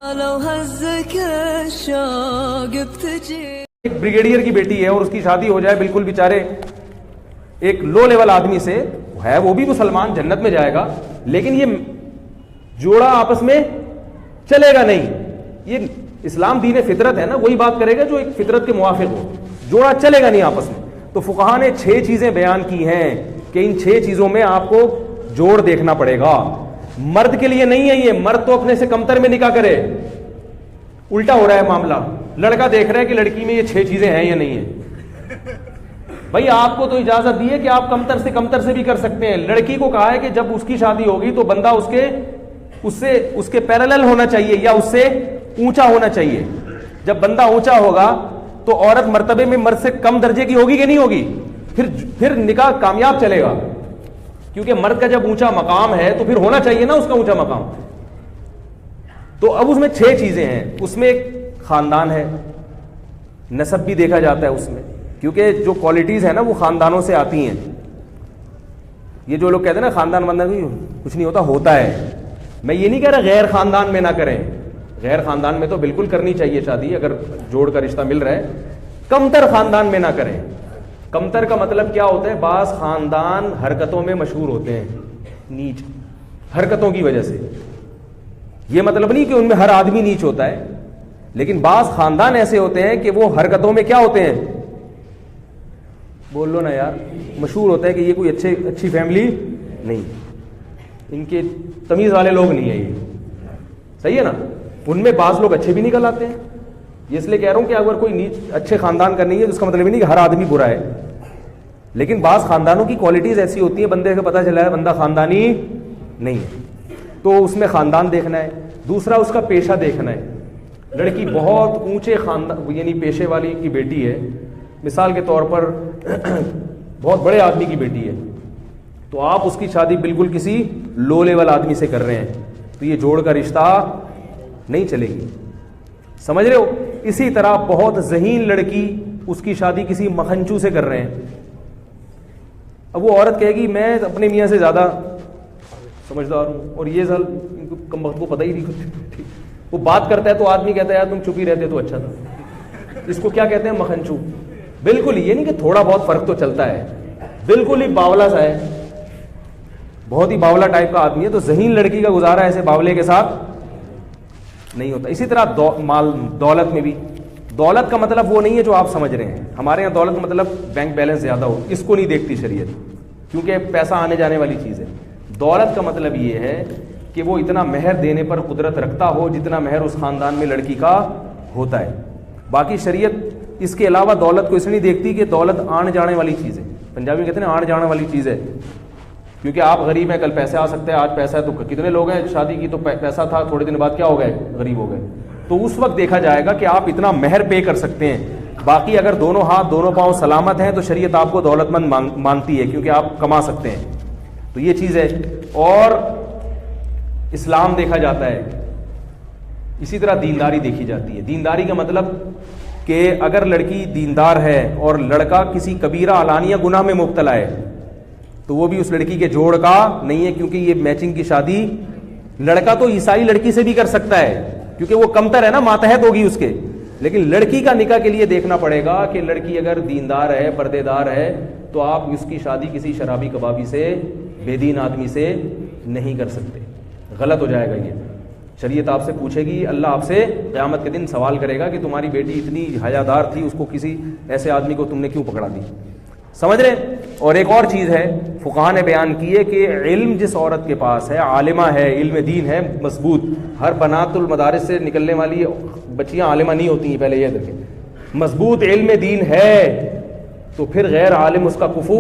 एक ब्रिगेडियर की बेटी है और उसकी शादी हो जाए बिल्कुल बेचारे एक लो लेवल आदमी से है, वो भी मुसलमान, जन्नत में जाएगा, लेकिन ये जोड़ा आपस में चलेगा नहीं। ये इस्लाम दीन फितरत है ना, वही बात करेगा जो एक फितरत के मुवाफिक हो। जोड़ा चलेगा नहीं आपस में। तो फुकहा ने 6 चीजें बयान की हैं कि इन 6 चीजों में आपको जोड़ देखना पड़ेगा। मर्द के लिए नहीं है ये, मर्द तो अपने से कमतर में निकाह करे। उल्टा हो रहा है मामला, लड़का देख रहा है कि लड़की में ये 6 चीजें हैं या नहीं है। भाई आपको तो इजाजत दी है कि आप कमतर से भी कर सकते हैं। लड़की को कहा है कि जब उसकी शादी होगी तो बंदा उसके पैरेलल होना चाहिए या उससे ऊंचा होना चाहिए। जब बंदा ऊंचा होगा तो औरत मर्तबे में मर्द से कम दर्जे की होगी कि नहीं होगी? फिर निकाह कामयाब चलेगा, क्योंकि मर्द का जब ऊंचा मकाम है तो फिर होना चाहिए ना उसका ऊंचा मकाम। तो अब उसमें 6 चीजें हैं। उसमें एक खानदान है, नसब भी देखा जाता है उसमें, क्योंकि जो क्वालिटीज है ना वो खानदानों से आती हैं। ये जो लोग कहते हैं ना खानदान बंदन कुछ नहीं होता है। मैं ये नहीं कह रहा गैर खानदान में ना करें, गैर खानदान में तो बिल्कुल करनी चाहिए शादी, अगर जोड़ का रिश्ता मिल रहा है। कमतर खानदान में ना करें। कमतर का मतलब क्या होता है? बास खानदान हरकतों में मशहूर होते हैं, नीच हरकतों की वजह से। यह मतलब नहीं कि उनमें हर आदमी नीच होता है, लेकिन बास खानदान ऐसे होते हैं कि वो हरकतों में क्या होते हैं, बोल लो ना यार, मशहूर होता है कि ये कोई अच्छी फैमिली नहीं, इनके तमीज वाले लोग नहीं है ये। सही है ना? उनमें बास लोग अच्छे भी निकल आते हैं। इसलिए कह रहा हूं कि अगर कोई नीच अच्छे खानदान का नहीं है तो उसका मतलब नहीं कि हर आदमी बुरा है, लेकिन बास खानदानों की क्वालिटीज ऐसी होती है बंदे को पता चला है बंदा खानदानी नहीं है, तो उसमें खानदान देखना है। दूसरा उसका पेशा देखना है। लड़की बहुत ऊंचे खानदान यानी पेशे वाली की बेटी है, मिसाल के तौर पर बहुत बड़े आदमी की बेटी है, तो आप उसकी शादी बिल्कुल किसी लो लेवल आदमी से कर रहे हैं, तो ये जोड़ का रिश्ता नहीं चलेगी। समझ रहे हो? इसी तरह बहुत ज़हीन लड़की, उसकी शादी किसी मखंचू से कर रहे हैं। अब वो औरत कहेगी मैं अपने मियाँ से ज़्यादा समझदार हूँ और ये साल इनको को पता ही नहीं कुछ। वो बात करता है तो आदमी कहता है यार तुम चुप ही रहते तो अच्छा था। इसको क्या कहते हैं? मखंचू। बिल्कुल ये नहीं कि थोड़ा बहुत फर्क तो चलता है, बिल्कुल ही बावला सा है, बहुत ही बावला टाइप का आदमी है, तो ज़हीन लड़की का गुजारा ऐसे बावले के साथ नहीं होता। इसी तरह दौलत में भी, दौलत का मतलब वो नहीं है जो आप समझ रहे हैं। हमारे यहाँ दौलत का मतलब बैंक बैलेंस ज्यादा हो, इसको नहीं देखती शरीयत, क्योंकि पैसा आने जाने वाली चीज है। दौलत का मतलब ये है कि वो इतना मेहर देने पर कुदरत रखता हो जितना मेहर उस खानदान में लड़की का होता है। बाकी शरीयत इसके अलावा दौलत को इसलिए नहीं देखती कि दौलत आने जाने वाली चीज है। पंजाबी कहते हैं ना आने जाने वाली चीज है, क्योंकि आप गरीब हैं, कल पैसे आ सकते हैं, आज पैसा है तो कितने लोग हैं शादी की तो पैसा था, थोड़े दिन बाद क्या हो गए, गरीब हो गए। तो उस वक्त देखा जाएगा कि आप इतना मेहर पे कर सकते हैं। बाकी अगर दोनों हाथ दोनों पांव सलामत हैं तो शरीयत आपको दौलतमंद मानती है, क्योंकि आप कमा सकते हैं। तो ये चीज है। और इस्लाम देखा जाता है, इसी तरह दीनदारी देखी जाती है। दीनदारी का मतलब कि अगर लड़की दीनदार है और लड़का किसी कबीरा अलानिया गुनाह में मुब्तला है तो वो भी उस लड़की के जोड़ का नहीं है, क्योंकि ये मैचिंग की शादी लड़का तो ईसाई लड़की से भी कर सकता है, क्योंकि वो कमतर है ना, मातहत होगी उसके। लेकिन लड़की का निकाह के लिए देखना पड़ेगा कि लड़की अगर दीनदार है, पर्देदार है, तो आप उसकी शादी किसी शराबी कबाबी से, बेदीन आदमी से नहीं कर सकते। गलत हो जाएगा ये। शरीयत आपसे पूछेगी, अल्लाह आपसे क़यामत के दिन सवाल करेगा कि तुम्हारी बेटी इतनी हयादार थी, उसको किसी ऐसे आदमी को तुमने क्यों पकड़ा दी। समझ रहे? और एक और चीज है, फुक़हा ने बयान की है कि इल्म जिस औरत के पास है, आलिमा है, इल्म दीन है मजबूत, हर बनातुल मदारिस से निकलने वाली बच्चियां आलिमा नहीं होती हैं, पहले यह देखें। मजबूत इल्म दीन है तो फिर गैर आलिम उसका कुफू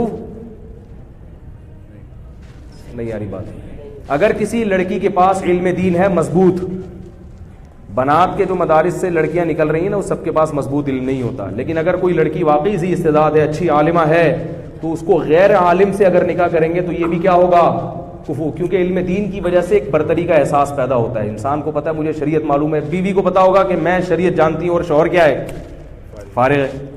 नहीं आ रही बात। अगर किसी लड़की के पास इल्म दीन है मजबूत, बनात के जो मदारिस से लड़कियां निकल रही हैं ना, उस सबके पास मजबूत इल्म नहीं होता। लेकिन अगर कोई लड़की वाकई सी इस्तेदाद है, अच्छी आलिमा है, तो उसको गैर आलिम से अगर निकाह करेंगे तो ये भी क्या होगा, कुफू। क्योंकि इल्म दीन की वजह से एक बरतरी का एहसास पैदा होता है। इंसान को पता है मुझे शरीयत मालूम है, बीवी को पता होगा कि मैं शरीयत जानती हूँ और शौहर क्या है, फारिग है।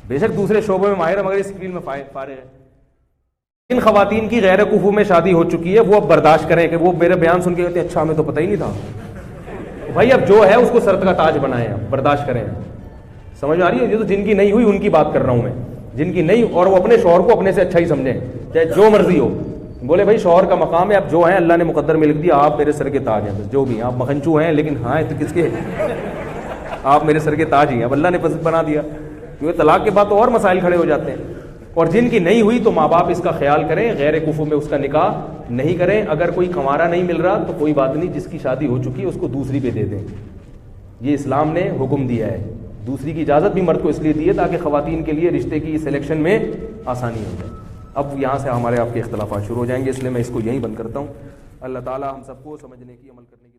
बेशक दूसरे शोबों में माहिर है मगर इस फील्ड में फारिग है। इन खवातीन की गैर कुफू में शादी हो चुकी है, वो अब बर्दाश्त करें कि वो मेरे बयान सुन के कहते हैं अच्छा हमें तो पता ही नहीं था, भाई अब जो है उसको शर्त का ताज बनाएं, आप बर्दाश्त करें। समझ में आ रही है? ये तो जिनकी नहीं हुई उनकी बात कर रहा हूं मैं, जिनकी नहीं, और वो अपने शौहर को अपने से अच्छा ही समझें, चाहे जो मर्जी हो। बोले भाई शौहर का मकाम है, आप जो है अल्लाह ने मुकद्दर में लिख दिया, आप मेरे सर के ताज हैं, बस जो भी आप मखनचू हैं, लेकिन हाँ तो किसके आप मेरे सर के ताज ही हैं, अब अल्लाह ने बना दिया। क्योंकि तलाक के बाद तो और मसाइल खड़े हो जाते हैं। और जिनकी नहीं हुई तो माँ बाप इसका ख्याल करें, गैर कुफू में उसका निकाह नहीं करें। अगर कोई कंवारा नहीं मिल रहा तो कोई बात नहीं, जिसकी शादी हो चुकी है उसको दूसरी पे दे दें। ये इस्लाम ने हुक्म दिया है। दूसरी की इजाज़त भी मर्द को इसलिए दी है ताकि ख़वातीन के लिए रिश्ते की सिलेक्शन में आसानी हो जाए। अब यहाँ से हमारे आपके इख्तलाफात शुरू हो जाएंगे, इसलिए मैं इसको यहीं बंद करता हूँ। अल्लाह ताला हम सबको समझने की, अमल करने की